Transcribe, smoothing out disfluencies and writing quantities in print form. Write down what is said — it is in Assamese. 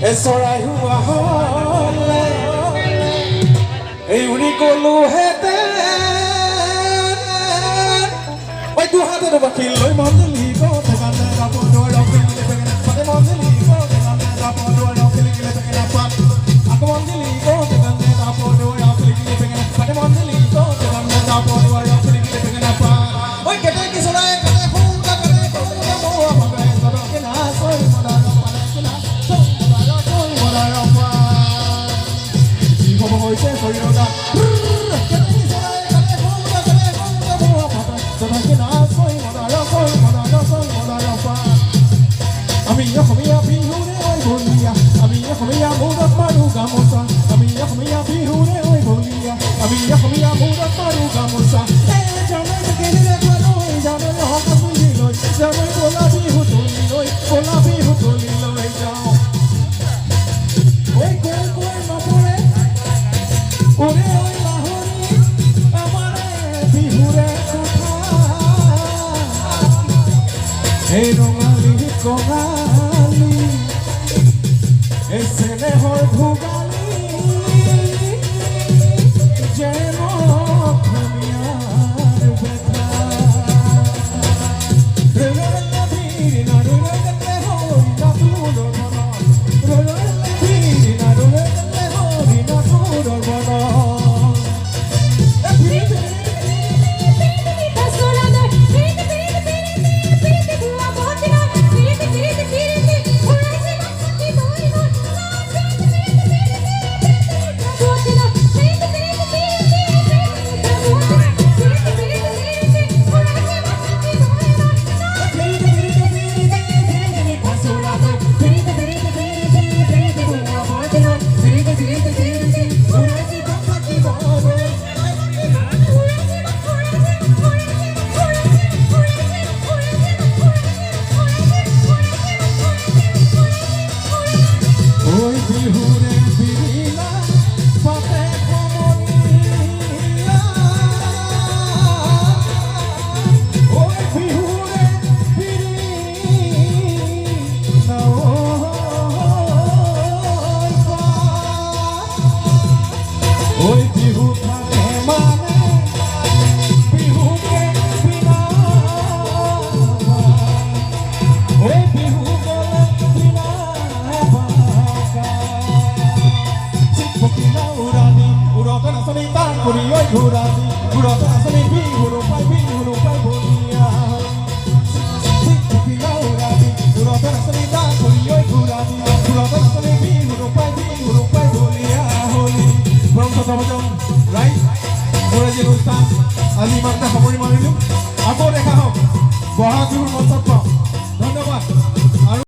চৰাই হোৱা হ'লে এই উৰি গলো হেতে ঐ দুহাতে বাকি লৈ মন্দিলি গতে গানে গাব নোৱাৰো খেলিলে বেগেনা পাতে মন্দিলি গতে গানে গাব নোৱাৰো খেলিলে বেগেনা পা আকৌ মন্দিলি গতে গানে গাব নোৱাৰো খেলিলে বেগেনা পাতে মন্দিলি গতে গানে গাব নোৱাৰো খেলিলে বেগেনা পা ঐ কেতে কি চৰাই কেতে হুঙ্গা কেতে হুঙ্গা মোৱা ভাবে সৰকে না সৈ মদাৰ পালে কিনা হৈছে শৰীৰটা আমি অসমীয়া বিহুৰে ঐ বলিয়া আমি অসমীয়া মূৰত মাৰো গামোচা আমি অসমীয়া বিহুৰে ঐ বলিয়া আমি অসমীয়া মূৰত মাৰো গামোচা জানৈ কেনেৰে খালৈ জানৈ হক তুলি লৈ জানৈ ক'লা বিহু তুলি লৈ ক'লা বিহু তুলি লৈ যাওঁ ঐ কৈ কৈ নপৰে ওরে ওই লাহরি আমারে বিহুরে কথা এই রঙালি কঙালি এই স্নেহর ভোগালি যেন দুনিয়ার ব্যথা রঙালে ভিড় না রঙালে হই না তুলোর মন রঙালে ভিড় না রঙালে হই না তুলোর মন Right? Mura Ustaz Ali Magda Hamori Marilu